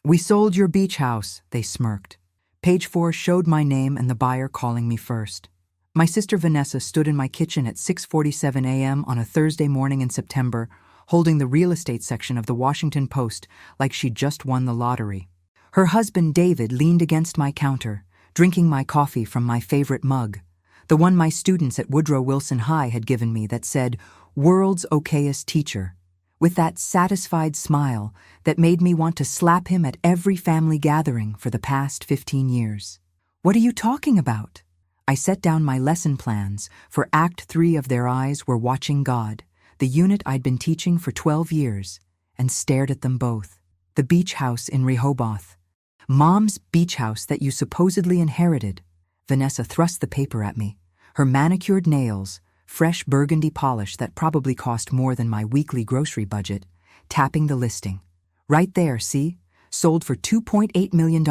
"We sold your beach house," they smirked. Page 4 showed my name and the buyer calling me first. My sister Vanessa stood in my kitchen at 6:47 a.m. on a Thursday morning in September, holding the real estate section of the Washington Post like she'd just won the lottery. Her husband David leaned against my counter, drinking my coffee from my favorite mug, the one my students at Woodrow Wilson High had given me that said, "World's okayest teacher," with that satisfied smile that made me want to slap him at every family gathering for the past 15 years. "What are you talking about?" I set down my lesson plans for Act 3 of Their Eyes Were Watching God, the unit I'd been teaching for 12 years, and stared at them both. The beach house in Rehoboth. "Mom's beach house that you supposedly inherited." Vanessa thrust the paper at me, her manicured nails, fresh burgundy polish that probably cost more than my weekly grocery budget, tapping the listing. "Right there, see? Sold for $2.8 million.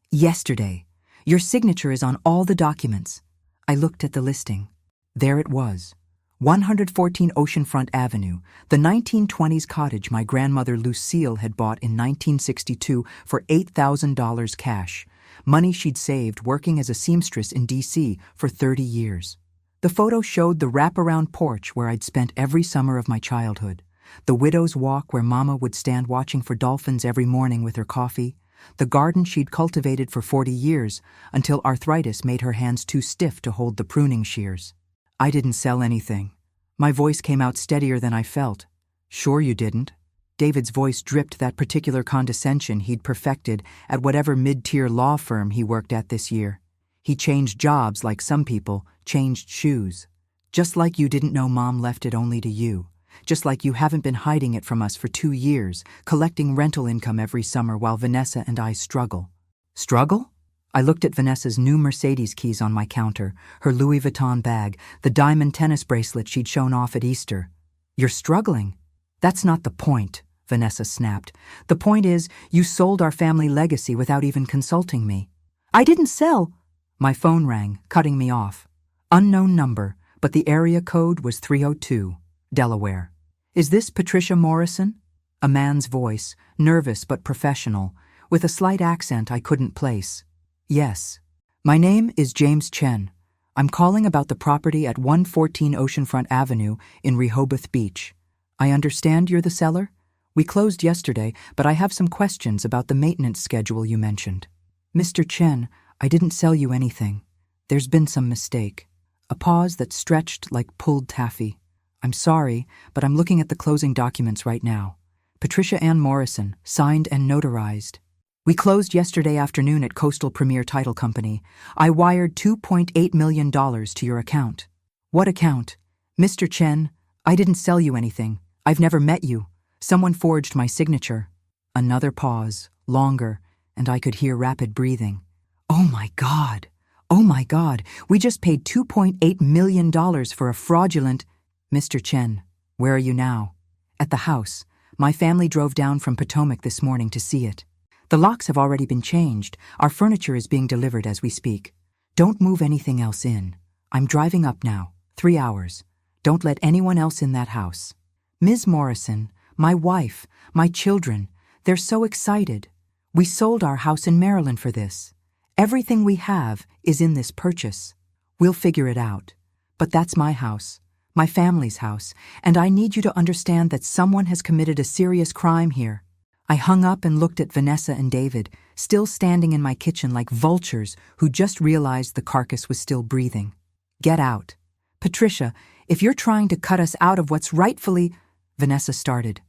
Yesterday. Your signature is on all the documents." I looked at the listing. There it was. 114 Oceanfront Avenue, the 1920s cottage my grandmother Lucille had bought in 1962 for $8,000 cash, money she'd saved working as a seamstress in D.C. for 30 years. The photo showed the wraparound porch where I'd spent every summer of my childhood, the widow's walk where Mama would stand watching for dolphins every morning with her coffee, the garden she'd cultivated for 40 years until arthritis made her hands too stiff to hold the pruning shears. "I didn't sell anything." My voice came out steadier than I felt. "Sure you didn't." David's voice dripped that particular condescension he'd perfected at whatever mid-tier law firm he worked at this year. He changed jobs like some people changed shoes. "Just like you didn't know Mom left it only to you. Just like you haven't been hiding it from us for 2 years, collecting rental income every summer while Vanessa and I struggle." "Struggle?" I looked at Vanessa's new Mercedes keys on my counter, her Louis Vuitton bag, the diamond tennis bracelet she'd shown off at Easter. "You're struggling." "That's not the point," Vanessa snapped. "The point is, you sold our family legacy without even consulting me." "I didn't sell." My phone rang, cutting me off. Unknown number, but the area code was 302, Delaware. "Is this Patricia Morrison?" A man's voice, nervous but professional, with a slight accent I couldn't place. "Yes. My name is James Chen. I'm calling about the property at 114 Oceanfront Avenue in Rehoboth Beach. I understand you're the seller? We closed yesterday, but I have some questions about the maintenance schedule you mentioned." "Mr. Chen, I didn't sell you anything. There's been some mistake." A pause that stretched like pulled taffy. "I'm sorry, but I'm looking at the closing documents right now. Patricia Ann Morrison, signed and notarized. We closed yesterday afternoon at Coastal Premier Title Company. I wired $2.8 million to your account." "What account?" "Mr. Chen, I didn't sell you anything. I've never met you. Someone forged my signature." Another pause, longer, and I could hear rapid breathing. "Oh my God! Oh my God! We just paid $2.8 million for a fraudulent—" "Mr. Chen, where are you now?" "At the house. My family drove down from Potomac this morning to see it. The locks have already been changed. Our furniture is being delivered as we speak. Don't move anything else in. I'm driving up now, 3 hours. Don't let anyone else in that house." "Ms. Morrison, my wife, my children, they're so excited. We sold our house in Maryland for this. Everything we have is in this purchase. We'll figure it out. But that's my house, my family's house, and I need you to understand that someone has committed a serious crime here." I hung up and looked at Vanessa and David, still standing in my kitchen like vultures who just realized the carcass was still breathing. "Get out. Patricia, if you're trying to cut us out of what's rightfully—" Vanessa started.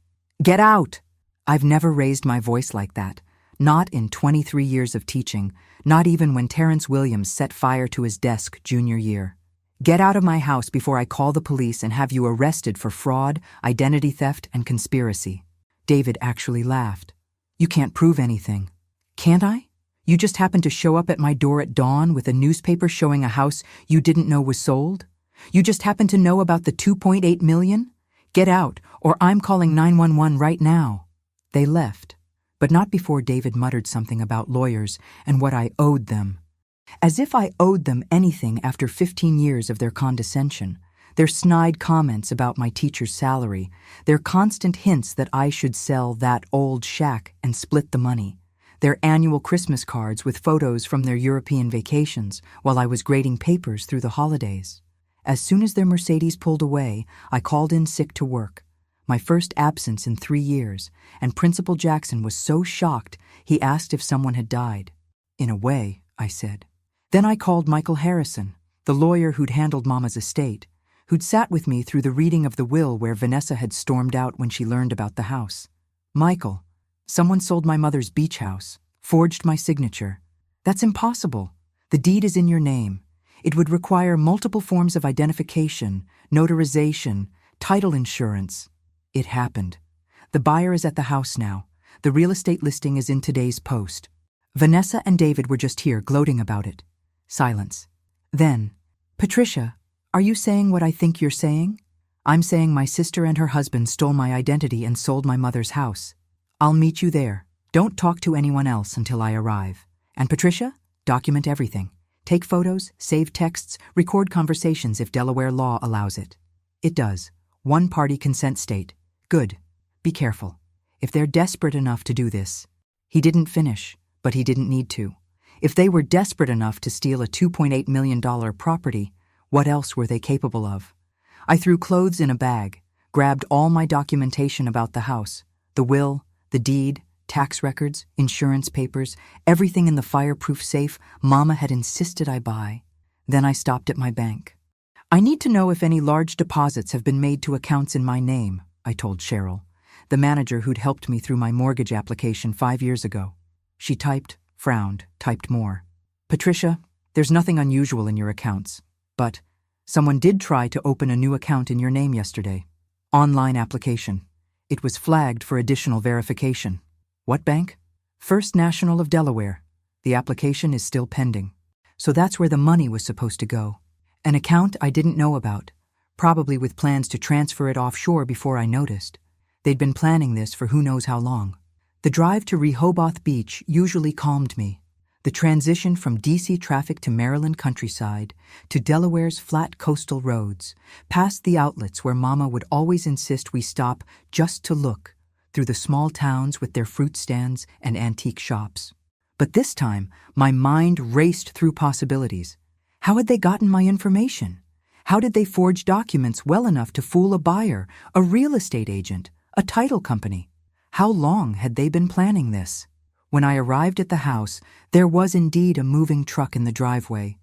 "Get out!" I've never raised my voice like that. Not in 23 years of teaching, not even when Terrence Williams set fire to his desk junior year. "Get out of my house before I call the police and have you arrested for fraud, identity theft, and conspiracy." David actually laughed. "You can't prove anything." "Can't I? You just happened to show up at my door at dawn with a newspaper showing a house you didn't know was sold? You just happened to know about the $2.8 million? Get out, or I'm calling 911 right now." They left, but not before David muttered something about lawyers and what I owed them. As if I owed them anything after 15 years of their condescension, their snide comments about my teacher's salary, their constant hints that I should sell that old shack and split the money, their annual Christmas cards with photos from their European vacations while I was grading papers through the holidays. As soon as their Mercedes pulled away, I called in sick to work. My first absence in 3 years, and Principal Jackson was so shocked he asked if someone had died. In a way, I said. Then I called Michael Harrison, the lawyer who'd handled Mama's estate, who'd sat with me through the reading of the will where Vanessa had stormed out when she learned about the house. Michael, someone sold my mother's beach house, forged my signature. That's impossible. The deed is in your name. It would require multiple forms of identification, notarization, title insurance. It happened. The buyer is at the house now. The real estate listing is in today's Post. Vanessa and David were just here gloating about it. Silence. Then, Patricia, are you saying what I think you're saying? I'm saying my sister and her husband stole my identity and sold my mother's house. I'll meet you there. Don't talk to anyone else until I arrive. And Patricia, document everything. Take photos, save texts, record conversations if Delaware law allows it. It does. One-party consent state. Good. Be careful. If they're desperate enough to do this. He didn't finish, but he didn't need to. If they were desperate enough to steal a $2.8 million property, what else were they capable of? I threw clothes in a bag, grabbed all my documentation about the house, the will, the deed, tax records, insurance papers, everything in the fireproof safe Mama had insisted I buy. Then I stopped at my bank. I need to know if any large deposits have been made to accounts in my name, I told Cheryl, the manager who'd helped me through my mortgage application 5 years ago. She typed, frowned, typed more. Patricia, there's nothing unusual in your accounts, but someone did try to open a new account in your name yesterday. Online application. It was flagged for additional verification. What bank? First National of Delaware. The application is still pending. So that's where the money was supposed to go. An account I didn't know about, probably with plans to transfer it offshore before I noticed. They'd been planning this for who knows how long. The drive to Rehoboth Beach usually calmed me. The transition from D.C. traffic to Maryland countryside, to Delaware's flat coastal roads, past the outlets where Mama would always insist we stop just to look, through the small towns with their fruit stands and antique shops. But this time, my mind raced through possibilities. How had they gotten my information? How did they forge documents well enough to fool a buyer, a real estate agent, a title company? How long had they been planning this? When I arrived at the house, there was indeed a moving truck in the driveway,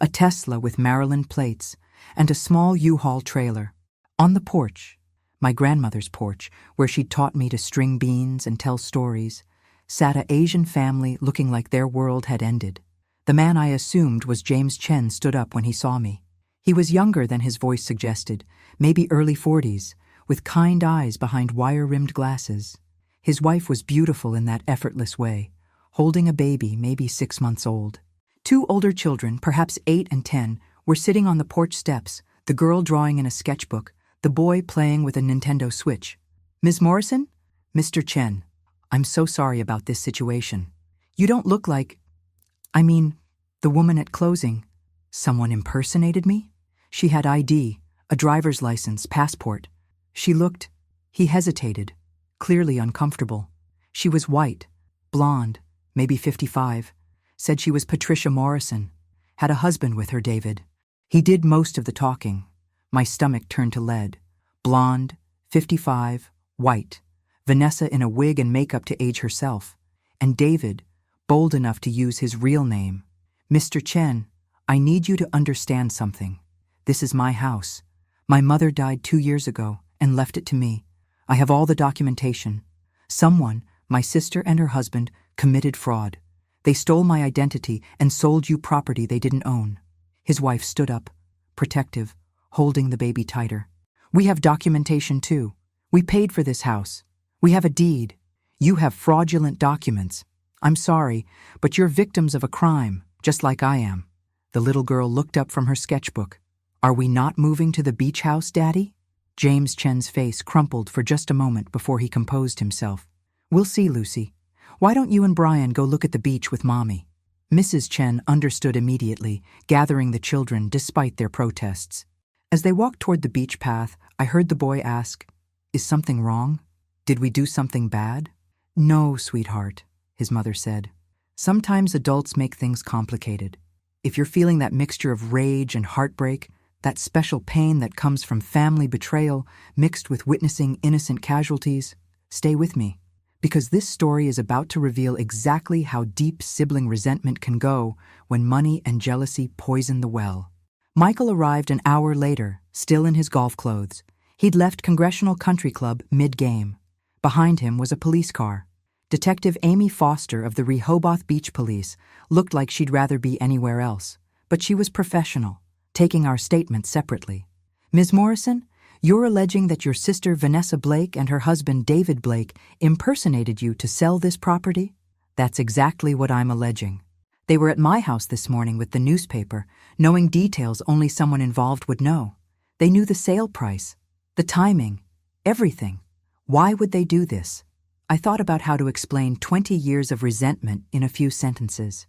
a Tesla with Maryland plates, and a small U-Haul trailer. On the porch, my grandmother's porch, where she'd taught me to string beans and tell stories, sat an Asian family looking like their world had ended. The man I assumed was James Chen stood up when he saw me. He was younger than his voice suggested, maybe early 40s, with kind eyes behind wire-rimmed glasses. His wife was beautiful in that effortless way, holding a baby maybe 6 months old. 2 older children, perhaps 8 and 10, were sitting on the porch steps, the girl drawing in a sketchbook, the boy playing with a Nintendo Switch. Ms. Morrison? Mr. Chen, I'm so sorry about this situation. You don't look like... the woman at closing. Someone impersonated me? She had ID, a driver's license, passport. She looked... He hesitated, clearly uncomfortable. She was white, blonde, maybe 55. Said she was Patricia Morrison. Had a husband with her, David. He did most of the talking. My stomach turned to lead. Blonde, 55, white. Vanessa in a wig and makeup to age herself. And David, bold enough to use his real name. Mr. Chen, I need you to understand something. This is my house. My mother died 2 years ago and left it to me. I have all the documentation. Someone, my sister and her husband, committed fraud. They stole my identity and sold you property they didn't own. His wife stood up, protective, holding the baby tighter. We have documentation too. We paid for this house. We have a deed. You have fraudulent documents. I'm sorry, but you're victims of a crime, just like I am. The little girl looked up from her sketchbook. Are we not moving to the beach house, Daddy? James Chen's face crumpled for just a moment before he composed himself. We'll see, Lucy. Why don't you and Brian go look at the beach with Mommy? Mrs. Chen understood immediately, gathering the children despite their protests. As they walked toward the beach path, I heard the boy ask, Is something wrong? Did we do something bad? No, sweetheart. his mother said. Sometimes adults make things complicated. If you're feeling that mixture of rage and heartbreak, that special pain that comes from family betrayal mixed with witnessing innocent casualties, stay with me, because this story is about to reveal exactly how deep sibling resentment can go when money and jealousy poison the well. Michael arrived an hour later, still in his golf clothes. He'd left Congressional Country Club mid-game. Behind him was a police car. Detective Amy Foster of the Rehoboth Beach Police looked like she'd rather be anywhere else, but she was professional, taking our statement separately. Ms. Morrison, you're alleging that your sister Vanessa Blake and her husband David Blake impersonated you to sell this property? That's exactly what I'm alleging. They were at my house this morning with the newspaper, knowing details only someone involved would know. They knew the sale price, the timing, everything. Why would they do this? I thought about how to explain 20 years of resentment in a few sentences.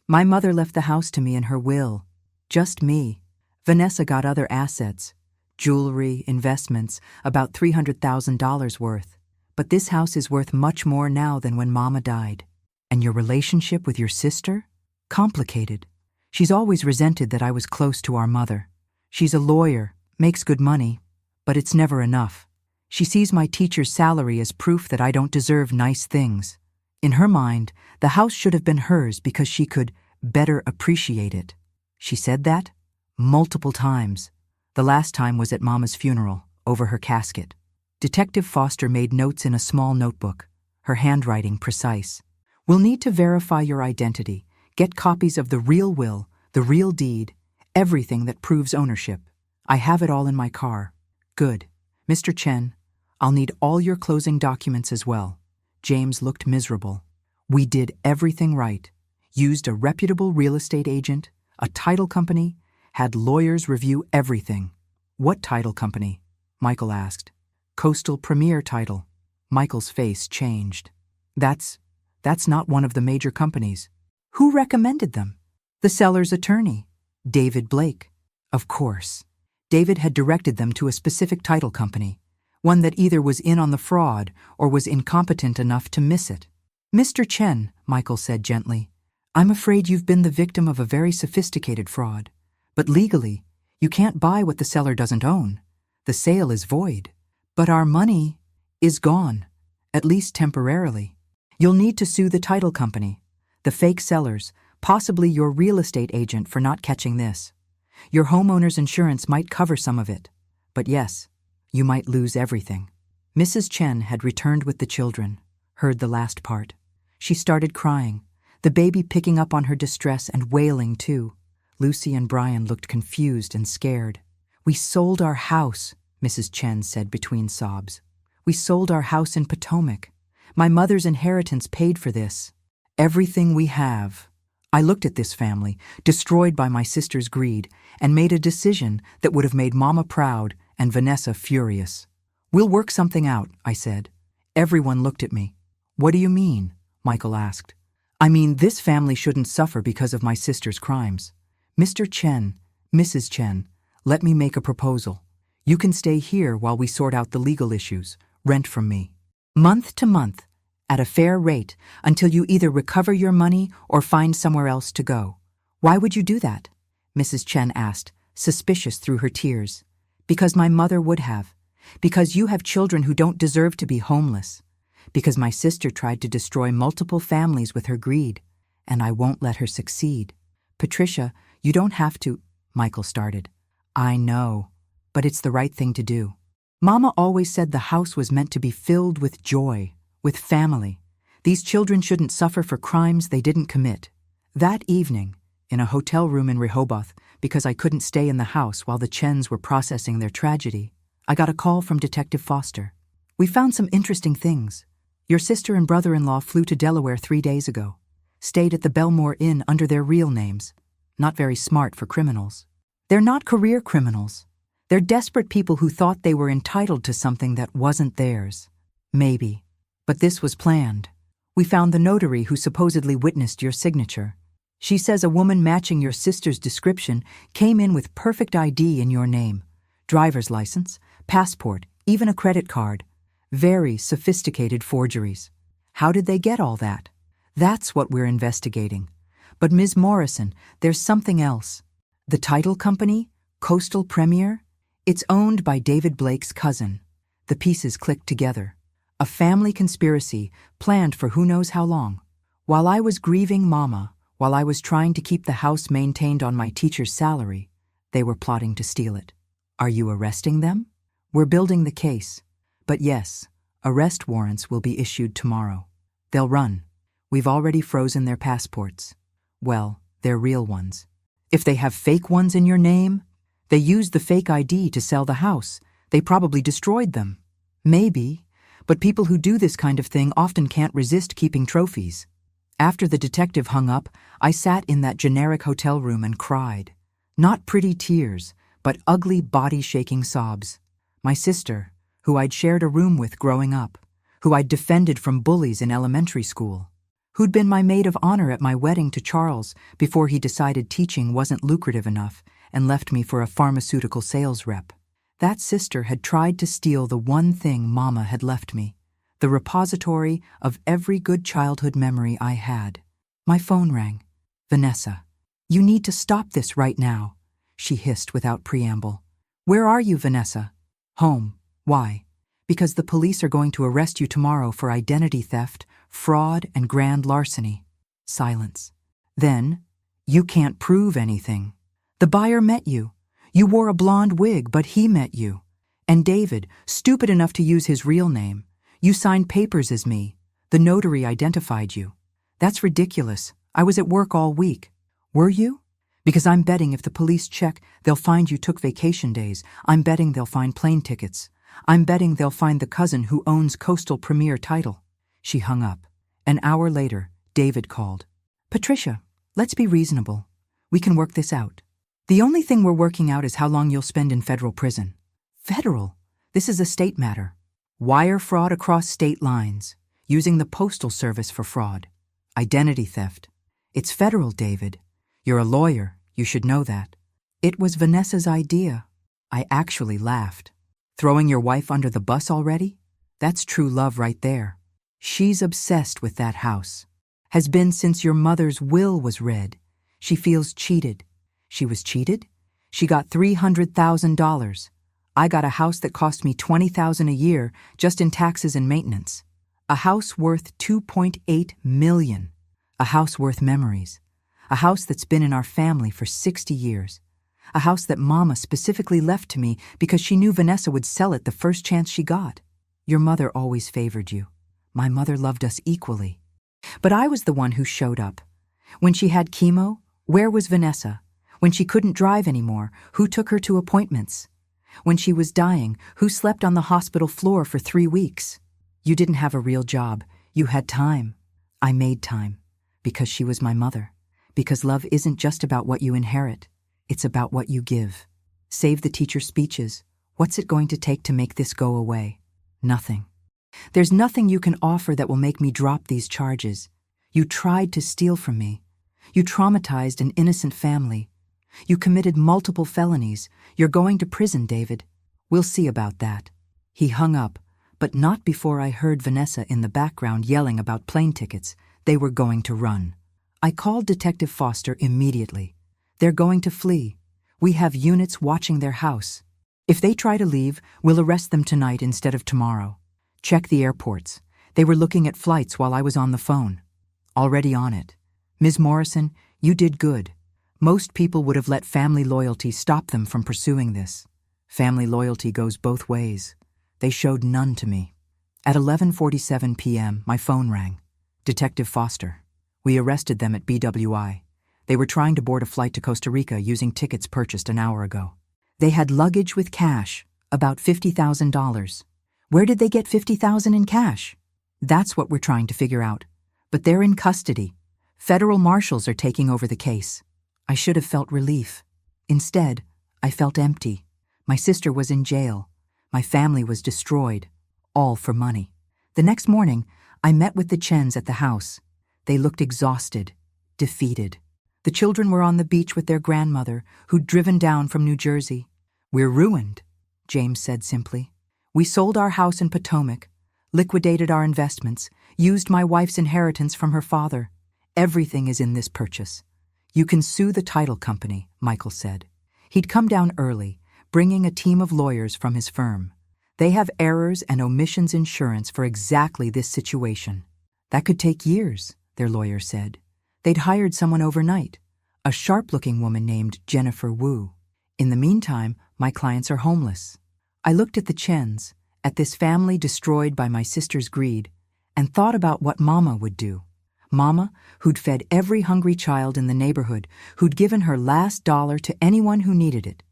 My mother left the house to me in her will. Just me. Vanessa got other assets, jewelry, investments, about $300,000 worth. But this house is worth much more now than when Mama died. And your relationship with your sister? Complicated. She's always resented that I was close to our mother. She's a lawyer, makes good money, but it's never enough. She sees my teacher's salary as proof that I don't deserve nice things. In her mind, the house should have been hers because she could better appreciate it. She said that multiple times. The last time was at Mama's funeral, over her casket. Detective Foster made notes in a small notebook, her handwriting precise. We'll need to verify your identity, get copies of the real will, the real deed, everything that proves ownership. I have it all in my car. Good. Mr. Chen, I'll need all your closing documents as well. James looked miserable. We did everything right. Used a reputable real estate agent, a title company, had lawyers review everything. What title company? Michael asked. Coastal Premier Title. Michael's face changed. That's not one of the major companies. Who recommended them? The seller's attorney, David Blake. Of course. David had directed them to a specific title company, one that either was in on the fraud or was incompetent enough to miss it. Mr. Chen, Michael said gently, I'm afraid you've been the victim of a very sophisticated fraud. But legally, you can't buy what the seller doesn't own. The sale is void. But our money is gone, at least temporarily. You'll need to sue the title company, the fake sellers, possibly your real estate agent for not catching this. Your homeowner's insurance might cover some of it. But yes, you might lose everything. Mrs. Chen had returned with the children, heard the last part. She started crying, the baby picking up on her distress and wailing too. Lucy and Brian looked confused and scared. We sold our house, Mrs. Chen said between sobs. We sold our house in Potomac. My mother's inheritance paid for this. Everything we have. I looked at this family, destroyed by my sister's greed, and made a decision that would have made Mama proud and Vanessa furious. We'll work something out, I said. Everyone looked at me. What do you mean? Michael asked. I mean, this family shouldn't suffer because of my sister's crimes. Mr. Chen, Mrs. Chen, let me make a proposal. You can stay here while we sort out the legal issues, rent from me. Month to month, at a fair rate, until you either recover your money or find somewhere else to go. Why would you do that? Mrs. Chen asked, suspicious through her tears. Because my mother would have. Because you have children who don't deserve to be homeless. Because my sister tried to destroy multiple families with her greed, and I won't let her succeed. Patricia, you don't have to, Michael started. I know, but it's the right thing to do. Mama always said the house was meant to be filled with joy, with family. These children shouldn't suffer for crimes they didn't commit. That evening, in a hotel room in Rehoboth, because I couldn't stay in the house while the Chens were processing their tragedy, I got a call from Detective Foster. We found some interesting things. Your sister and brother-in-law flew to Delaware 3 days ago, stayed at the Belmore Inn under their real names. Not very smart for criminals. They're not career criminals. They're desperate people who thought they were entitled to something that wasn't theirs. Maybe. But this was planned. We found the notary who supposedly witnessed your signature. She says a woman matching your sister's description came in with perfect ID in your name. Driver's license, passport, even a credit card. Very sophisticated forgeries. How did they get all that? That's what we're investigating. But Ms. Morrison, there's something else. The title company, Coastal Premier, it's owned by David Blake's cousin. The pieces clicked together. A family conspiracy planned for who knows how long. While I was grieving Mama, while I was trying to keep the house maintained on my teacher's salary, they were plotting to steal it. Are you arresting them? We're building the case. But yes, arrest warrants will be issued tomorrow. They'll run. We've already frozen their passports. Well, they're real ones. If they have fake ones in your name, they used the fake ID to sell the house. They probably destroyed them. Maybe, but people who do this kind of thing often can't resist keeping trophies. After the detective hung up, I sat in that generic hotel room and cried. Not pretty tears, but ugly body-shaking sobs. My sister, who I'd shared a room with growing up, who I'd defended from bullies in elementary school, who'd been my maid of honor at my wedding to Charles before he decided teaching wasn't lucrative enough and left me for a pharmaceutical sales rep. That sister had tried to steal the one thing Mama had left me, the repository of every good childhood memory I had. My phone rang. "Vanessa, you need to stop this right now," she hissed without preamble. "Where are you, Vanessa?" "Home." "Why?" "Because the police are going to arrest you tomorrow for identity theft, fraud, and grand larceny." Silence. Then, "You can't prove anything. The buyer met you. You wore a blonde wig, but he met you. And David, stupid enough to use his real name, you signed papers as me. The notary identified you. That's ridiculous. I was at work all week." "Were you?" "Because I'm betting if the police check, they'll find you took vacation days. I'm betting they'll find plane tickets. I'm betting they'll find the cousin who owns Coastal Premier title." She hung up. An hour later, David called. "Patricia, let's be reasonable. We can work this out. The only thing we're working out is how long you'll spend in federal prison." "Federal? This is a state matter. Wire fraud across state lines, using the postal service for fraud. Identity theft. It's federal, David. You're a lawyer. You should know that." It was Vanessa's idea. I actually laughed. "Throwing your wife under the bus already? That's true love right there. She's obsessed with that house. Has been since your mother's will was read. She feels cheated." "She was cheated? She got $300,000. I got a house that cost me $20,000 a year just in taxes and maintenance. A house worth $2.8 million. A house worth memories. A house that's been in our family for 60 years. A house that Mama specifically left to me because she knew Vanessa would sell it the first chance she got. Your mother always favored you. My mother loved us equally. But I was the one who showed up. When she had chemo, where was Vanessa? When she couldn't drive anymore, who took her to appointments? When she was dying, who slept on the hospital floor for 3 weeks? You didn't have a real job. You had time. I made time. Because she was my mother. Because love isn't just about what you inherit. It's about what you give. Save the teacher speeches. What's it going to take to make this go away? Nothing. There's nothing you can offer that will make me drop these charges. You tried to steal from me. You traumatized an innocent family. You committed multiple felonies. You're going to prison, David. We'll see about that." He hung up, but not before I heard Vanessa in the background yelling about plane tickets. They were going to run. I called Detective Foster immediately. "They're going to flee. We have units watching their house. If they try to leave, we'll arrest them tonight instead of tomorrow. Check the airports. They were looking at flights while I was on the phone." "Already on it. Ms. Morrison, you did good. Most people would have let family loyalty stop them from pursuing this. Family loyalty goes both ways. They showed none to me." At 11:47 p.m., my phone rang. "Detective Foster. We arrested them at BWI. They were trying to board a flight to Costa Rica using tickets purchased an hour ago. They had luggage with cash, about $50,000. Where did they get $50,000 in cash? That's what we're trying to figure out. But they're in custody. Federal marshals are taking over the case." I should have felt relief. Instead, I felt empty. My sister was in jail. My family was destroyed. All for money. The next morning, I met with the Chens at the house. They looked exhausted, defeated. The children were on the beach with their grandmother, who'd driven down from New Jersey. "We're ruined," James said simply. "We sold our house in Potomac. liquidated our investments, used my wife's inheritance from her father. Everything is in this purchase. You can sue the title company, Michael said. He'd come down early, bringing a team of lawyers from his firm. They have errors and omissions insurance for exactly this situation. That could take years, their lawyer said. They'd hired someone overnight, a sharp-looking woman named Jennifer Wu. In the meantime, my clients are homeless. I looked at the Chens, at this family destroyed by my sister's greed, and thought about what Mama would do. Mama, who'd fed every hungry child in the neighborhood, who'd given her last dollar to anyone who needed it,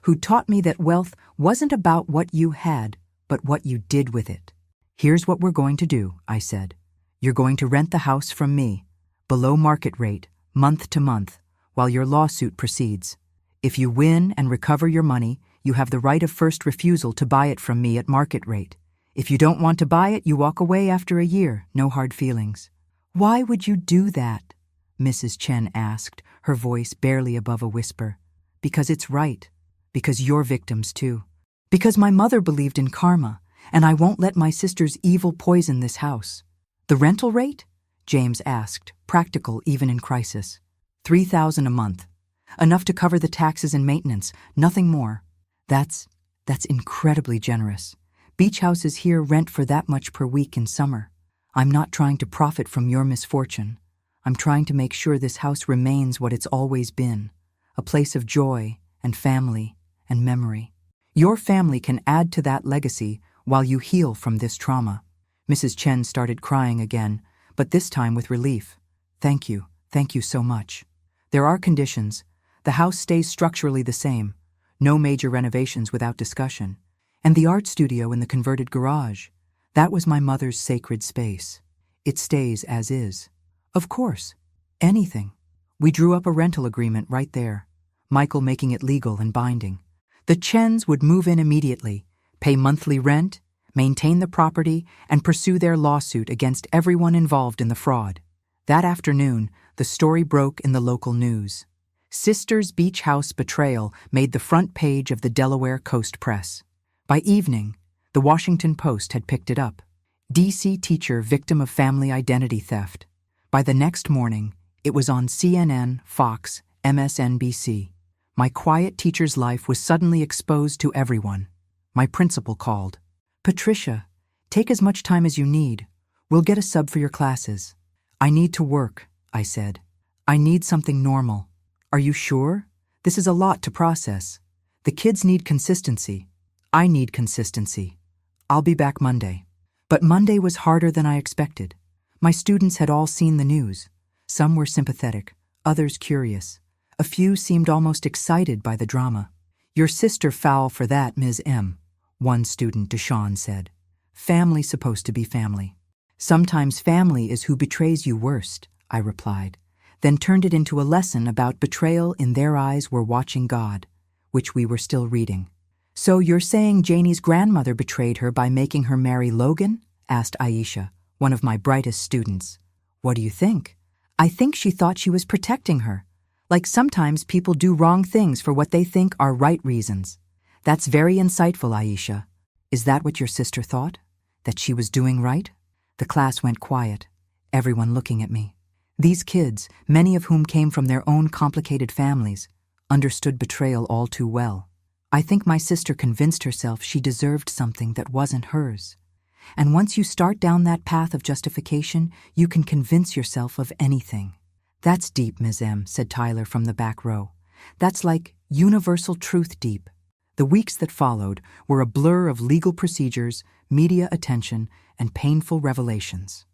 who'd taught me that wealth wasn't about what you had, but what you did with it. Here's what we're going to do, I said. You're going to rent the house from me, below market rate, month to month, while your lawsuit proceeds. If you win and recover your money, you have the right of first refusal to buy it from me at market rate. If you don't want to buy it, you walk away after a year, no hard feelings. Why would you do that? Mrs. Chen asked, her voice barely above a whisper. Because it's right. Because you're victims too. Because my mother believed in karma, and I won't let my sister's evil poison this house. The rental rate? James asked, practical even in crisis. $3,000 a month. Enough to cover the taxes and maintenance, nothing more. That's incredibly generous. Beach houses here rent for that much per week in summer. I'm not trying to profit from your misfortune. I'm trying to make sure this house remains what it's always been, a place of joy and family and memory. Your family can add to that legacy while you heal from this trauma. Mrs. Chen started crying again, but this time with relief. Thank you so much. There are conditions. The house stays structurally the same. No major renovations without discussion. And the art studio in the converted garage. That was my mother's sacred space. It stays as is. Of course. Anything. We drew up a rental agreement right there, Michael making it legal and binding. The Chens would move in immediately, pay monthly rent, maintain the property, and pursue their lawsuit against everyone involved in the fraud. That afternoon, the story broke in the local news. Sister's beach house betrayal made the front page of the Delaware Coast Press. By evening, the Washington Post had picked it up. D.C. teacher victim of family identity theft. By the next morning, it was on CNN, Fox, MSNBC. My quiet teacher's life was suddenly exposed to everyone. My principal called. Patricia, take as much time as you need. We'll get a sub for your classes. I need to work, I said. I need something normal. Are you sure? This is a lot to process. The kids need consistency. I need consistency. I'll be back Monday. But Monday was harder than I expected. My students had all seen the news. Some were sympathetic, others curious. A few seemed almost excited by the drama. Your sister foul for that, Ms. M, one student, Deshawn, said. Family supposed to be family. Sometimes family is who betrays you worst, I replied, then turned it into a lesson about betrayal in their eyes were watching God, which we were still reading. So you're saying Janie's grandmother betrayed her by making her marry Logan? Asked Aisha, one of my brightest students. What do you think? I think she thought she was protecting her. Like sometimes people do wrong things for what they think are right reasons. That's very insightful, Aisha. Is that what your sister thought? That she was doing right? The class went quiet, everyone looking at me. These kids, many of whom came from their own complicated families, understood betrayal all too well. I think my sister convinced herself she deserved something that wasn't hers. And once you start down that path of justification, you can convince yourself of anything. That's deep, Ms. M, said Tyler from the back row. That's like universal truth deep. The weeks that followed were a blur of legal procedures, media attention, and painful revelations.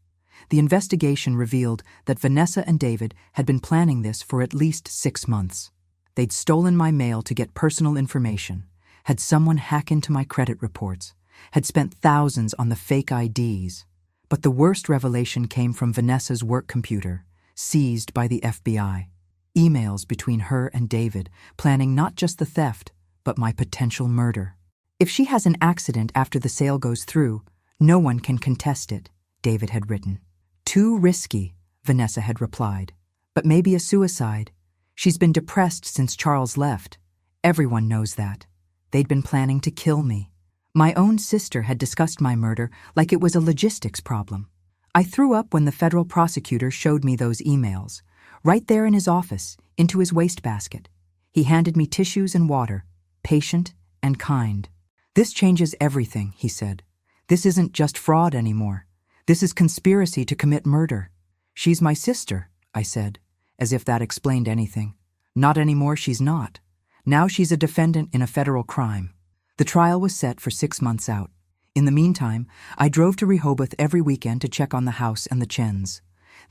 The investigation revealed that Vanessa and David had been planning this for at least 6 months. They'd stolen my mail to get personal information, had someone hack into my credit reports, had spent thousands on the fake IDs. But the worst revelation came from Vanessa's work computer, seized by the FBI. Emails between her and David, planning not just the theft, but my potential murder. If she has an accident after the sale goes through, no one can contest it, David had written. Too risky, Vanessa had replied. But maybe a suicide. She's been depressed since Charles left. Everyone knows that. They'd been planning to kill me. My own sister had discussed my murder like it was a logistics problem. I threw up when the federal prosecutor showed me those emails, right there in his office, into his wastebasket. He handed me tissues and water, patient and kind. "This changes everything," he said. "This isn't just fraud anymore. This is conspiracy to commit murder." "She's my sister," I said, as if that explained anything. "Not anymore, she's not. Now she's a defendant in a federal crime." The trial was set for 6 months out. In the meantime, I drove to Rehoboth every weekend to check on the house and the Chens.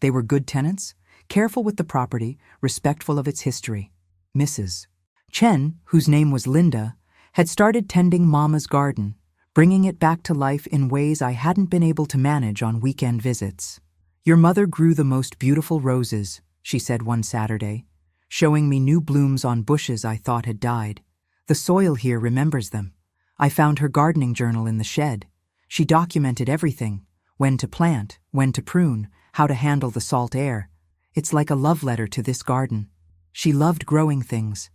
They were good tenants, careful with the property, respectful of its history. Mrs. Chen, whose name was Linda, had started tending Mama's garden, bringing it back to life in ways I hadn't been able to manage on weekend visits. "Your mother grew the most beautiful roses," she said one Saturday, showing me new blooms on bushes I thought had died. "The soil here remembers them." I found her gardening journal in the shed. She documented everything: when to plant, when to prune, how to handle the salt air. It's like a love letter to this garden. She loved growing things.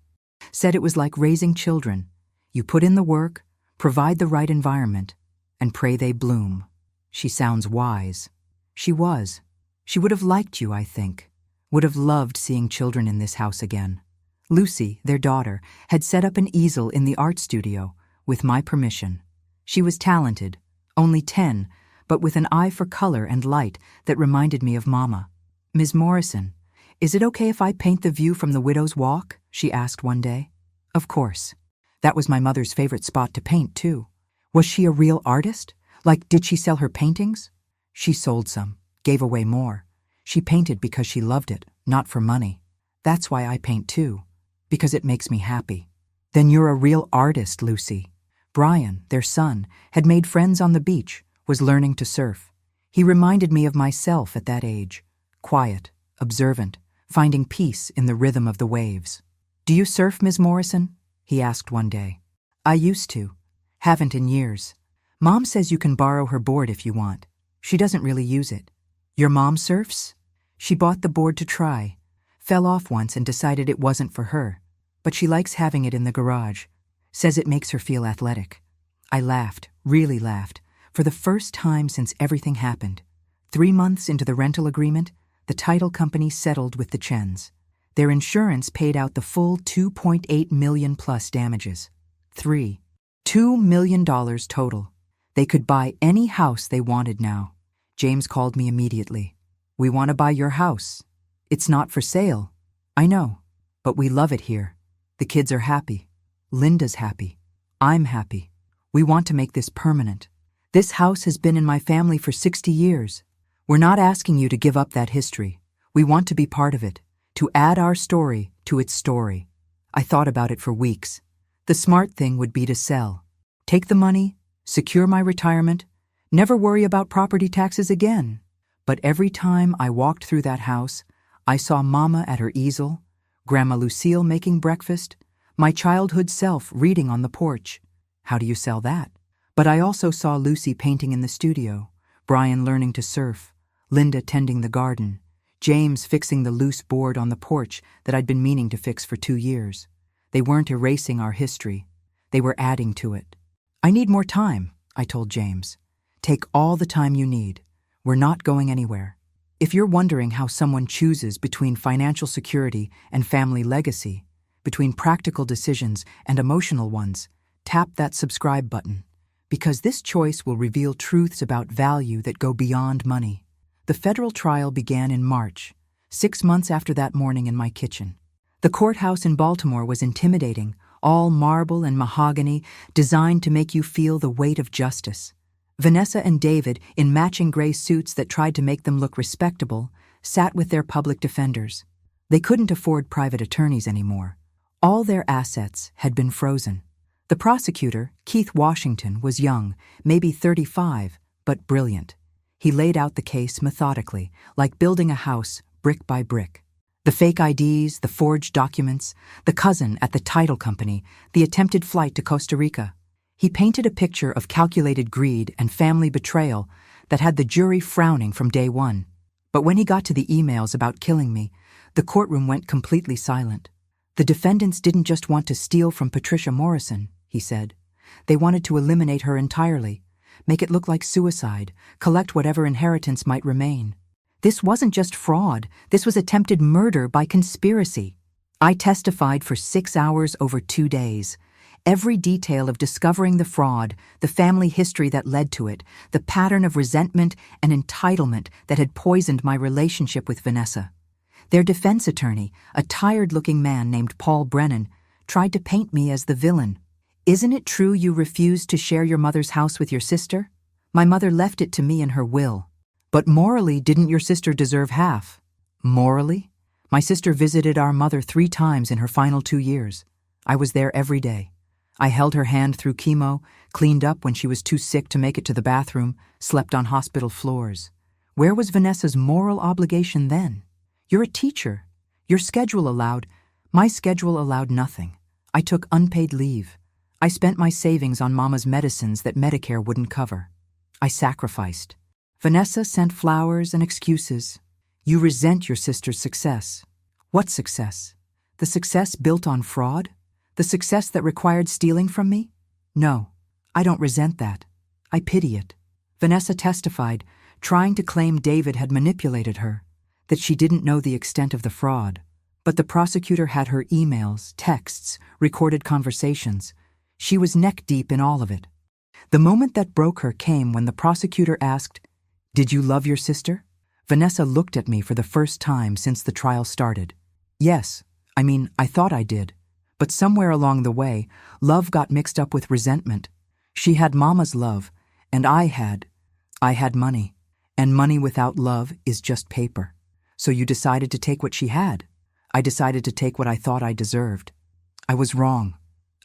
Said it was like raising children. You put in the work, provide the right environment, and pray they bloom. She sounds wise. She was. She would have liked you, I think. Would have loved seeing children in this house again. Lucy, their daughter, had set up an easel in the art studio, with my permission. She was talented, only 10, but with an eye for color and light that reminded me of Mama. "Ms. Morrison, is it okay if I paint the view from the Widow's Walk?" she asked one day. Of course. That was my mother's favorite spot to paint, too. Was she a real artist? Like, did she sell her paintings? She sold some, gave away more. She painted because she loved it, not for money. That's why I paint, too, because it makes me happy. "Then you're a real artist, Lucy." Brian, their son, had made friends on the beach, was learning to surf. He reminded me of myself at that age, quiet, observant, finding peace in the rhythm of the waves. "Do you surf, Ms. Morrison?" he asked one day. "I used to. Haven't in years. Mom says you can borrow her board if you want. She doesn't really use it." "Your mom surfs?" "She bought the board to try. Fell off once and decided it wasn't for her. But she likes having it in the garage. Says it makes her feel athletic." I laughed, really laughed, for the first time since everything happened. 3 months into the rental agreement, the title company settled with the Chens. Their insurance paid out the full $2.8 million plus damages. $2 million total. They could buy any house they wanted now. James called me immediately. "We want to buy your house. It's not for sale." "I know, but we love it here. The kids are happy. Linda's happy. I'm happy. We want to make this permanent. This house has been in my family for 60 years. We're not asking you to give up that history. We want to be part of it, to add our story to its story." I thought about it for weeks. The smart thing would be to sell. Take the money, secure my retirement, never worry about property taxes again. But every time I walked through that house, I saw Mama at her easel, Grandma Lucille making breakfast, my childhood self reading on the porch. How do you sell that? But I also saw Lucy painting in the studio, Brian learning to surf, Linda tending the garden, James fixing the loose board on the porch that I'd been meaning to fix for 2 years. They weren't erasing our history. They were adding to it. "I need more time," I told James. "Take all the time you need. We're not going anywhere." If you're wondering how someone chooses between financial security and family legacy, between practical decisions and emotional ones, tap that subscribe button, because this choice will reveal truths about value that go beyond money. The federal trial began in March, 6 months after that morning in my kitchen. The courthouse in Baltimore was intimidating, all marble and mahogany, designed to make you feel the weight of justice. Vanessa and David, in matching gray suits that tried to make them look respectable, sat with their public defenders. They couldn't afford private attorneys anymore. All their assets had been frozen. The prosecutor, Keith Washington, was young, maybe 35, but brilliant. He laid out the case methodically, like building a house brick by brick. The fake IDs, the forged documents, the cousin at the title company, the attempted flight to Costa Rica. He painted a picture of calculated greed and family betrayal that had the jury frowning from day one. But when he got to the emails about killing me, the courtroom went completely silent. The defendants didn't just want to steal from Patricia Morrison, he said. They wanted to eliminate her entirely, make it look like suicide, collect whatever inheritance might remain. This wasn't just fraud, this was attempted murder by conspiracy. I testified for 6 hours over 2 days. Every detail of discovering the fraud, the family history that led to it, the pattern of resentment and entitlement that had poisoned my relationship with Vanessa. Their defense attorney, a tired-looking man named Paul Brennan, tried to paint me as the villain. "Isn't it true you refused to share your mother's house with your sister? My mother left it to me in her will." "But morally, didn't your sister deserve half?" "Morally? My sister visited our mother 3 times in her final 2 years. I was there every day. I held her hand through chemo, cleaned up when she was too sick to make it to the bathroom, slept on hospital floors. Where was Vanessa's moral obligation then? You're a teacher. Your schedule allowed. My schedule allowed nothing. I took unpaid leave. I spent my savings on Mama's medicines that Medicare wouldn't cover. I sacrificed. Vanessa sent flowers and excuses. You resent your sister's success. What success? The success built on fraud? The success that required stealing from me? No, I don't resent that. I pity it. Vanessa testified, trying to claim David had manipulated her, that she didn't know the extent of the fraud. But the prosecutor had her emails, texts, recorded conversations. She was neck-deep in all of it. The moment that broke her came when the prosecutor asked, "Did you love your sister?" Vanessa looked at me for the first time since the trial started. Yes, I thought I did. But somewhere along the way, love got mixed up with resentment. She had Mama's love, and I had money. And money without love is just paper. So you decided to take what she had. I decided to take what I thought I deserved. I was wrong.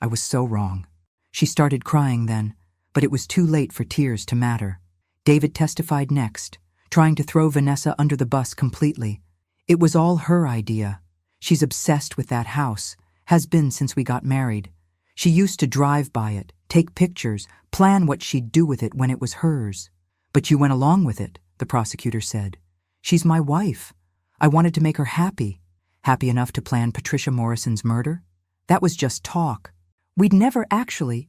I was so wrong. She started crying then, but it was too late for tears to matter. David testified next, trying to throw Vanessa under the bus completely. It was all her idea. She's obsessed with that house. Has been since we got married. She used to drive by it, take pictures, plan what she'd do with it when it was hers. But you went along with it, the prosecutor said. She's my wife. I wanted to make her happy. Happy enough to plan Patricia Morrison's murder? That was just talk. You'd never actually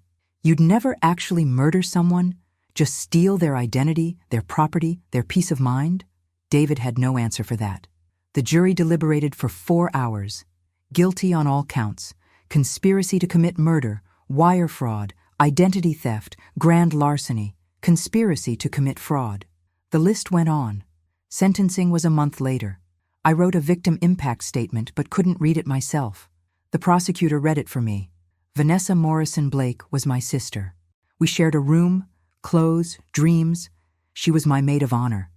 murder someone? Just steal their identity, their property, their peace of mind? David had no answer for that. The jury deliberated for 4 hours. Guilty on all counts: conspiracy to commit murder, wire fraud, identity theft, grand larceny, conspiracy to commit fraud. The list went on. Sentencing was a month later. I wrote a victim impact statement but couldn't read it myself. The prosecutor read it for me. Vanessa Morrison Blake was my sister. We shared a room, clothes, dreams. She was my maid of honor.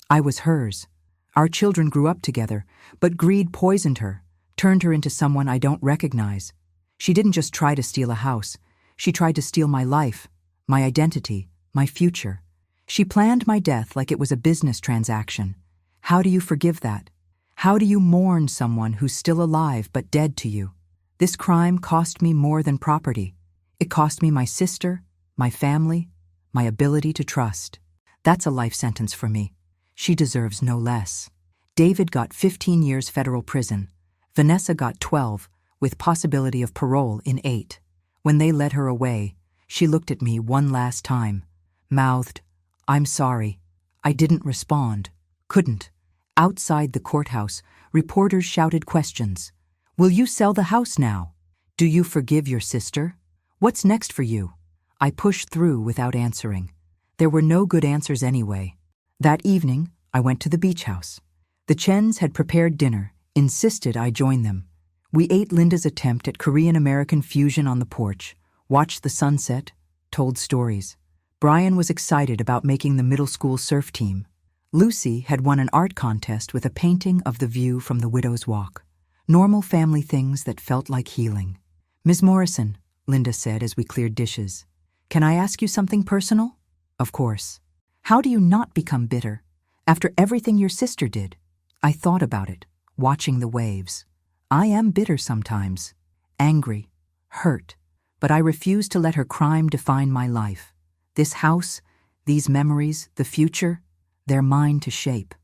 I was hers. Our children grew up together, but greed poisoned her, turned her into someone I don't recognize. She didn't just try to steal a house. She tried to steal my life, my identity, my future. She planned my death like it was a business transaction. How do you forgive that? How do you mourn someone who's still alive but dead to you? This crime cost me more than property. It cost me my sister, my family, my ability to trust. That's a life sentence for me. She deserves no less. David got 15 years federal prison. Vanessa got 12, with possibility of parole in 8. When they led her away, she looked at me one last time, mouthed, "I'm sorry." I didn't respond. Couldn't. Outside the courthouse, reporters shouted questions. "Will you sell the house now? Do you forgive your sister? What's next for you?" I pushed through without answering. There were no good answers anyway. That evening, I went to the beach house. The Chens had prepared dinner, insisted I join them. We ate Linda's attempt at Korean-American fusion on the porch, watched the sunset, told stories. Brian was excited about making the middle school surf team. Lucy had won an art contest with a painting of the view from the Widow's Walk. Normal family things that felt like healing. "Ms. Morrison," Linda said as we cleared dishes, "can I ask you something personal?" "Of course." "How do you not become bitter? After everything your sister did?" I thought about it, watching the waves. I am bitter sometimes, angry, hurt, but I refuse to let her crime define my life. This house, these memories, the future, they're mine to shape.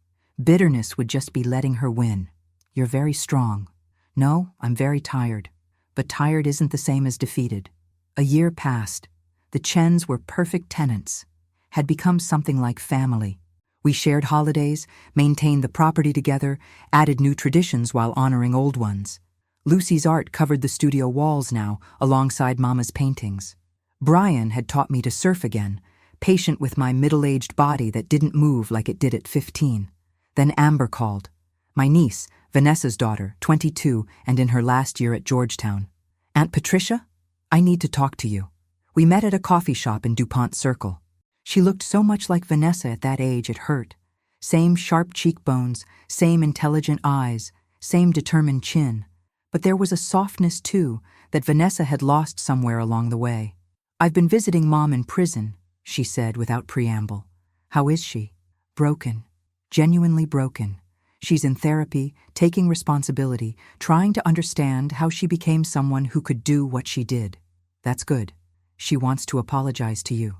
Bitterness would just be letting her win. "You're very strong." "No, I'm very tired." But tired isn't the same as defeated. A year passed. The Chens were perfect tenants, had become something like family. We shared holidays, maintained the property together, added new traditions while honoring old ones. Lucy's art covered the studio walls now, alongside Mama's paintings. Brian had taught me to surf again, patient with my middle-aged body that didn't move like it did at 15. Then Amber called. My niece, Vanessa's daughter, 22 and in her last year at Georgetown. Aunt Patricia? I need to talk to you. We met at a coffee shop in DuPont Circle. She looked so much like Vanessa at that age it hurt. Same sharp cheekbones, same intelligent eyes, same determined chin. But there was a softness, too, that Vanessa had lost somewhere along the way. I've been visiting Mom in prison, she said without preamble. How is she? Broken. Genuinely broken. She's in therapy, taking responsibility, trying to understand how she became someone who could do what she did. That's good. She wants to apologize to you.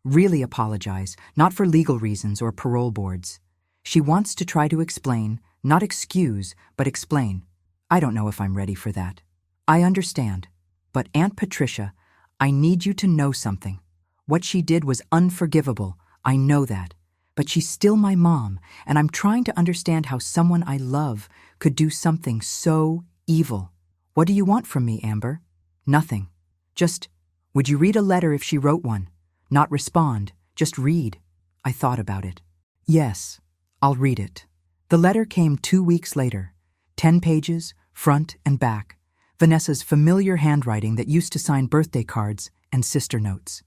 Really apologize, not for legal reasons or parole boards. She wants to try to explain, not excuse, but explain. I don't know if I'm ready for that. I understand. But Aunt Patricia, I need you to know something. What she did was unforgivable, I know that. But she's still my mom, and I'm trying to understand how someone I love could do something so evil. What do you want from me, Amber? Nothing. Just, would you read a letter if she wrote one? Not respond, just read. I thought about it. Yes, I'll read it. The letter came 2 weeks later. 10 pages, front and back. Vanessa's familiar handwriting that used to sign birthday cards and sister notes.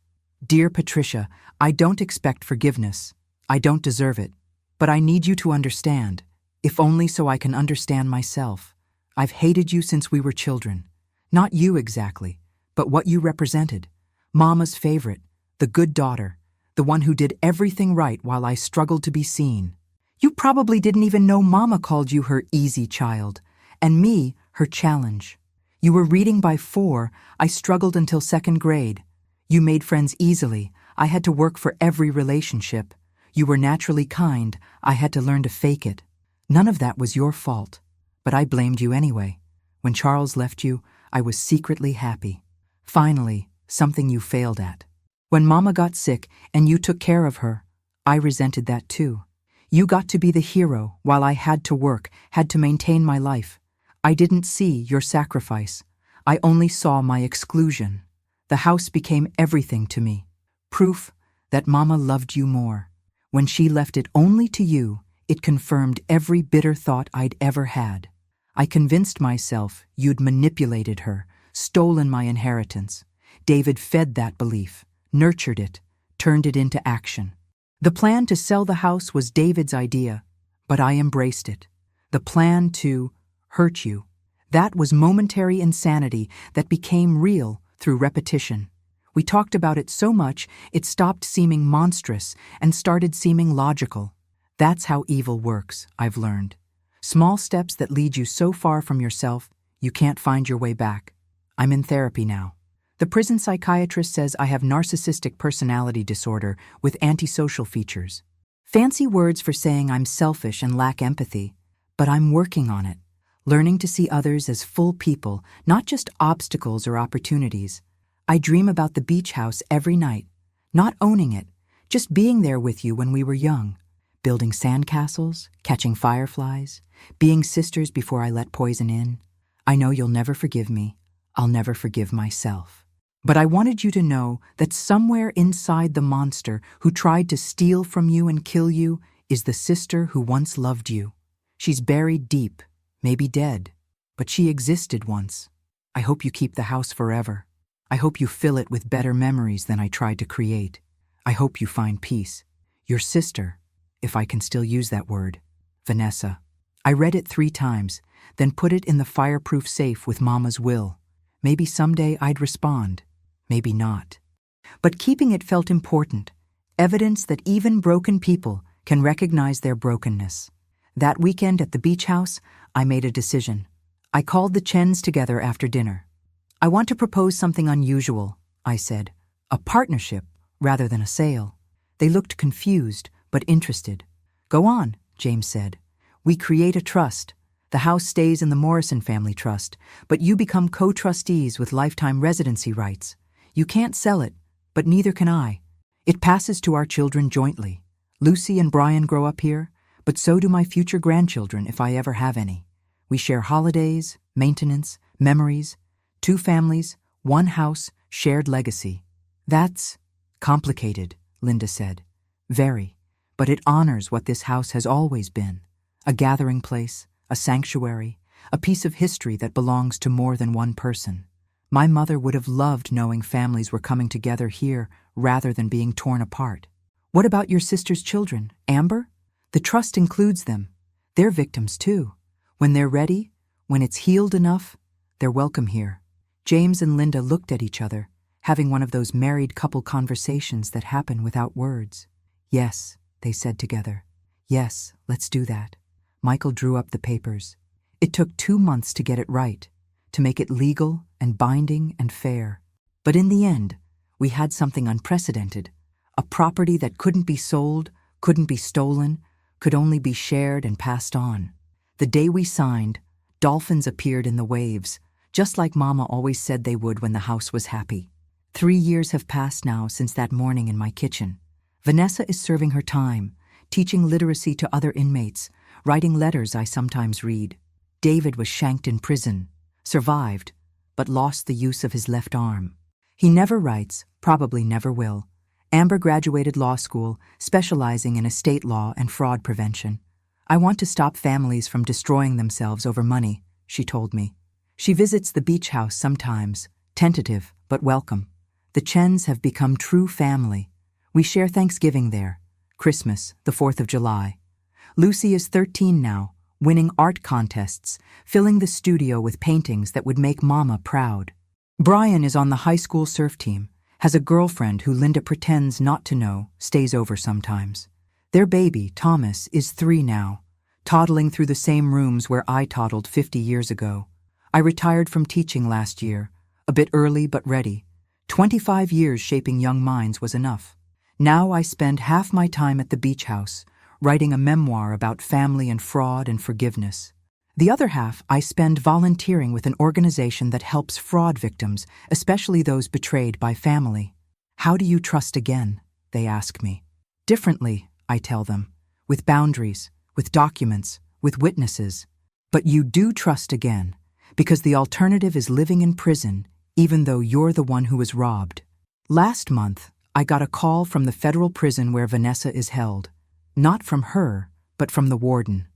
Dear Patricia, I don't expect forgiveness. I don't deserve it. But I need you to understand, if only so I can understand myself. I've hated you since we were children. Not you exactly, but what you represented. Mama's favorite, the good daughter, the one who did everything right while I struggled to be seen. You probably didn't even know Mama called you her easy child, and me her challenge. You were reading by 4, I struggled until 2nd grade. You made friends easily, I had to work for every relationship. You were naturally kind, I had to learn to fake it. None of that was your fault, but I blamed you anyway. When Charles left you, I was secretly happy. Finally, something you failed at. When Mama got sick and you took care of her, I resented that too. You got to be the hero while I had to work, had to maintain my life. I didn't see your sacrifice. I only saw my exclusion. The house became everything to me. Proof that Mama loved you more. When she left it only to you, it confirmed every bitter thought I'd ever had. I convinced myself you'd manipulated her, stolen my inheritance. David fed that belief, nurtured it, turned it into action. The plan to sell the house was David's idea, but I embraced it. The plan to hurt you. That was momentary insanity that became real through repetition. We talked about it so much it stopped seeming monstrous and started seeming logical. That's how evil works, I've learned. Small steps that lead you so far from yourself, you can't find your way back. I'm in therapy now. The prison psychiatrist says I have narcissistic personality disorder with antisocial features. Fancy words for saying I'm selfish and lack empathy, but I'm working on it. Learning to see others as full people, not just obstacles or opportunities. I dream about the beach house every night, not owning it, just being there with you when we were young, building sandcastles, catching fireflies, being sisters before I let poison in. I know you'll never forgive me. I'll never forgive myself. But I wanted you to know that somewhere inside the monster who tried to steal from you and kill you is the sister who once loved you. She's buried deep, maybe dead, but she existed once. I hope you keep the house forever. I hope you fill it with better memories than I tried to create. I hope you find peace. Your sister, if I can still use that word, Vanessa. I read it 3 times, then put it in the fireproof safe with Mama's will. Maybe someday I'd respond. Maybe not. But keeping it felt important, evidence that even broken people can recognize their brokenness. That weekend at the beach house, I made a decision. I called the Chens together after dinner. I want to propose something unusual, I said. A partnership rather than a sale. They looked confused, but interested. Go on, James said. We create a trust. The house stays in the Morrison family trust, but you become co-trustees with lifetime residency rights. You can't sell it, but neither can I. It passes to our children jointly. Lucy and Brian grow up here, but so do my future grandchildren if I ever have any. We share holidays, maintenance, memories, 2 families, 1 house, shared legacy. That's complicated, Linda said. Very, but it honors what this house has always been. A gathering place, a sanctuary, a piece of history that belongs to more than one person. My mother would have loved knowing families were coming together here rather than being torn apart. What about your sister's children, Amber? The trust includes them. They're victims too. When they're ready, when it's healed enough, they're welcome here. James and Linda looked at each other, having one of those married couple conversations that happen without words. Yes, they said together. Yes, let's do that. Michael drew up the papers. It took 2 months to get it right, to make it legal and binding and fair. But in the end, we had something unprecedented. A property that couldn't be sold, couldn't be stolen, could only be shared and passed on. The day we signed, dolphins appeared in the waves, just like Mama always said they would when the house was happy. 3 years have passed now since that morning in my kitchen. Vanessa is serving her time, teaching literacy to other inmates, writing letters I sometimes read. David was shanked in prison, survived, but lost the use of his left arm. He never writes, probably never will. Amber graduated law school, specializing in estate law and fraud prevention. I want to stop families from destroying themselves over money, she told me. She visits the beach house sometimes, tentative but welcome. The Chens have become true family. We share Thanksgiving there, Christmas, the 4th of July. Lucy is 13 now, winning art contests, filling the studio with paintings that would make Mama proud. Brian is on the high school surf team, has a girlfriend who Linda pretends not to know, stays over sometimes. Their baby, Thomas, is 3 now, toddling through the same rooms where I toddled 50 years ago. I retired from teaching last year, a bit early but ready. 25 years shaping young minds was enough. Now I spend half my time at the beach house, writing a memoir about family and fraud and forgiveness. The other half I spend volunteering with an organization that helps fraud victims, especially those betrayed by family. How do you trust again? They ask me. Differently, I tell them, with boundaries, with documents, with witnesses. But you do trust again, because the alternative is living in prison, even though you're the one who was robbed. Last month, I got a call from the federal prison where Vanessa is held. Not from her, but from the warden.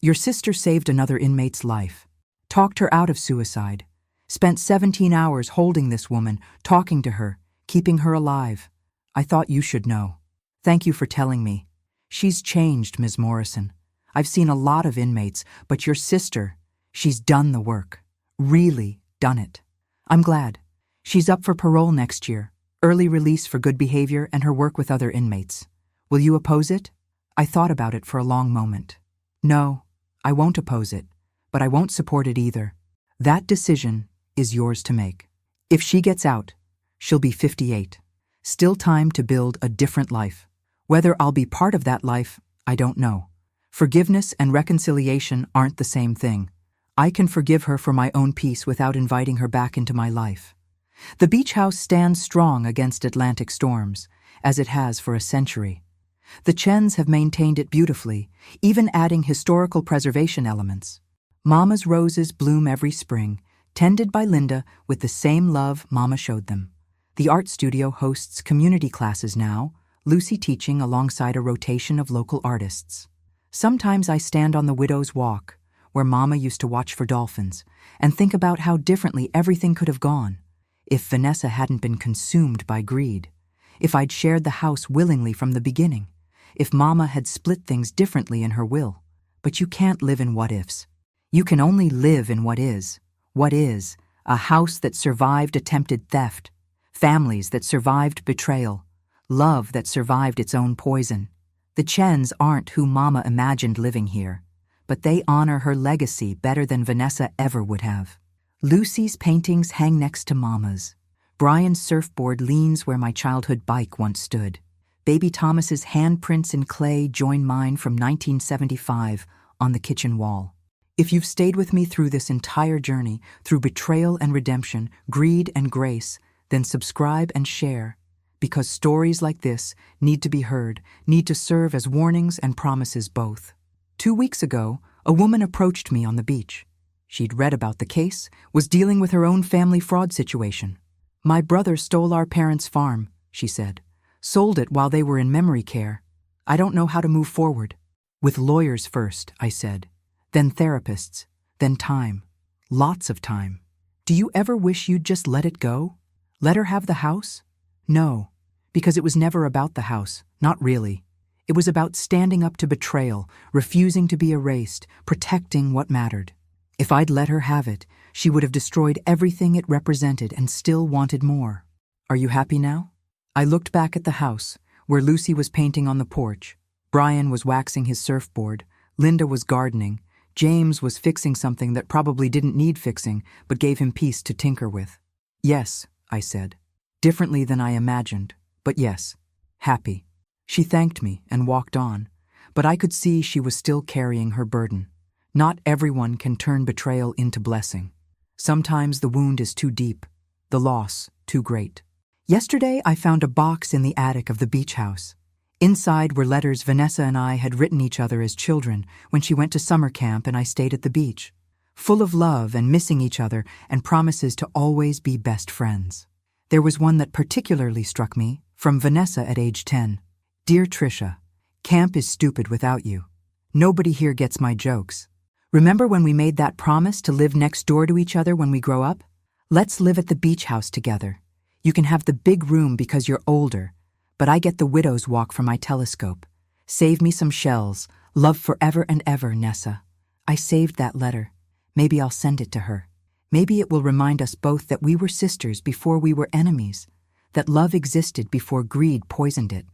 Your sister saved another inmate's life, talked her out of suicide, spent 17 hours holding this woman, talking to her, keeping her alive. I thought you should know. Thank you for telling me. She's changed, Ms. Morrison. I've seen a lot of inmates, but your sister, she's done the work. Really done it. I'm glad. She's up for parole next year, early release for good behavior and her work with other inmates. Will you oppose it? I thought about it for a long moment. No, I won't oppose it, but I won't support it either. That decision is yours to make. If she gets out, she'll be 58. Still time to build a different life. Whether I'll be part of that life, I don't know. Forgiveness and reconciliation aren't the same thing. I can forgive her for my own peace without inviting her back into my life. The beach house stands strong against Atlantic storms, as it has for a century. The Chens have maintained it beautifully, even adding historical preservation elements. Mama's roses bloom every spring, tended by Linda with the same love Mama showed them. The art studio hosts community classes now, Lucy teaching alongside a rotation of local artists. Sometimes I stand on the Widow's Walk, where Mama used to watch for dolphins, and think about how differently everything could have gone if Vanessa hadn't been consumed by greed, if I'd shared the house willingly from the beginning, if Mama had split things differently in her will. But you can't live in what-ifs. You can only live in what is. What is? A house that survived attempted theft, families that survived betrayal, love that survived its own poison. The Chens aren't who Mama imagined living here, but they honor her legacy better than Vanessa ever would have. Lucy's paintings hang next to Mama's. Brian's surfboard leans where my childhood bike once stood. Baby Thomas's handprints in clay join mine from 1975 on the kitchen wall. If you've stayed with me through this entire journey, through betrayal and redemption, greed and grace, then subscribe and share, because stories like this need to be heard, need to serve as warnings and promises both. 2 weeks ago, a woman approached me on the beach. She'd read about the case, was dealing with her own family fraud situation. "My brother stole our parents' farm," she said. "Sold it while they were in memory care. I don't know how to move forward." "With lawyers first," I said. "Then therapists. Then time. Lots of time. Do you ever wish you'd just let it go? Let her have the house?" "No, because it was never about the house, not really. It was about standing up to betrayal, refusing to be erased, protecting what mattered. If I'd let her have it, she would have destroyed everything it represented and still wanted more." "Are you happy now?" I looked back at the house, where Lucy was painting on the porch, Brian was waxing his surfboard, Linda was gardening, James was fixing something that probably didn't need fixing but gave him peace to tinker with. "Yes," I said. Differently than I imagined, but yes, happy. She thanked me and walked on, but I could see she was still carrying her burden. Not everyone can turn betrayal into blessing. Sometimes the wound is too deep, the loss too great. Yesterday I found a box in the attic of the beach house. Inside were letters Vanessa and I had written each other as children when she went to summer camp and I stayed at the beach, full of love and missing each other and promises to always be best friends. There was one that particularly struck me, from Vanessa at age 10. "Dear Trisha, camp is stupid without you. Nobody here gets my jokes. Remember when we made that promise to live next door to each other when we grow up? Let's live at the beach house together. You can have the big room because you're older, but I get the widow's walk from my telescope. Save me some shells. Love forever and ever, Nessa." I saved that letter. Maybe I'll send it to her. Maybe it will remind us both that we were sisters before we were enemies, that love existed before greed poisoned it.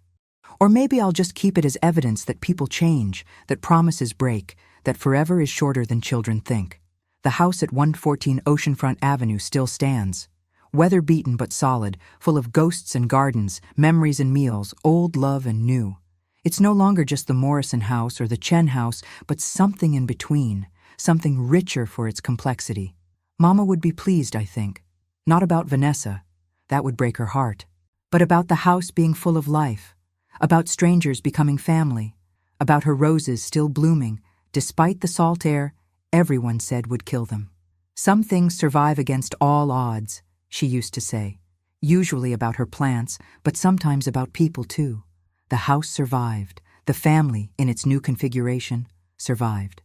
Or maybe I'll just keep it as evidence that people change, that promises break, that forever is shorter than children think. The house at 114 Oceanfront Avenue still stands. Weather-beaten but solid, full of ghosts and gardens, memories and meals, old love and new. It's no longer just the Morrison house or the Chen house, but something in between, something richer for its complexity. Mama would be pleased, I think. Not about Vanessa, that would break her heart, but about the house being full of life, about strangers becoming family, about her roses still blooming, despite the salt air everyone said would kill them. "Some things survive against all odds," she used to say, usually about her plants, but sometimes about people too. The house survived, the family, in its new configuration, survived.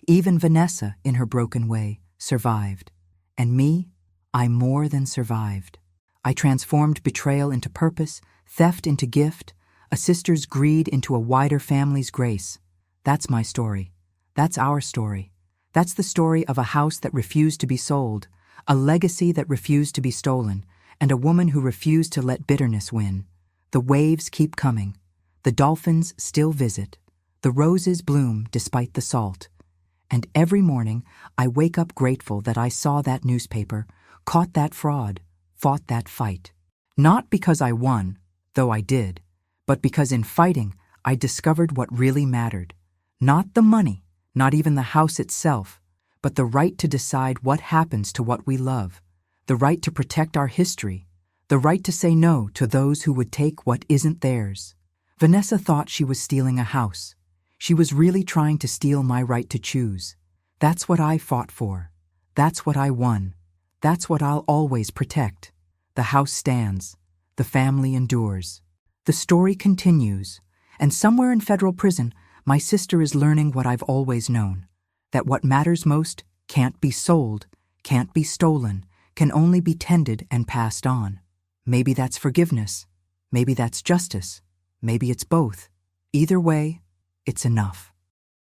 Even Vanessa, in her broken way, survived. And me, I more than survived. I transformed betrayal into purpose, theft into gift, a sister's greed into a wider family's grace. That's my story. That's our story. That's the story of a house that refused to be sold, a legacy that refused to be stolen, and a woman who refused to let bitterness win. The waves keep coming. The dolphins still visit. The roses bloom despite the salt. And every morning, I wake up grateful that I saw that newspaper, caught that fraud, fought that fight. Not because I won, though I did, but because in fighting, I discovered what really mattered. Not the money, not even the house itself, but the right to decide what happens to what we love, the right to protect our history, the right to say no to those who would take what isn't theirs. Vanessa thought she was stealing a house. She was really trying to steal my right to choose. That's what I fought for. That's what I won. That's what I'll always protect. The house stands. The family endures. The story continues, and somewhere in federal prison, my sister is learning what I've always known, that what matters most can't be sold, can't be stolen, can only be tended and passed on. Maybe that's forgiveness. Maybe that's justice. Maybe it's both. Either way, it's enough.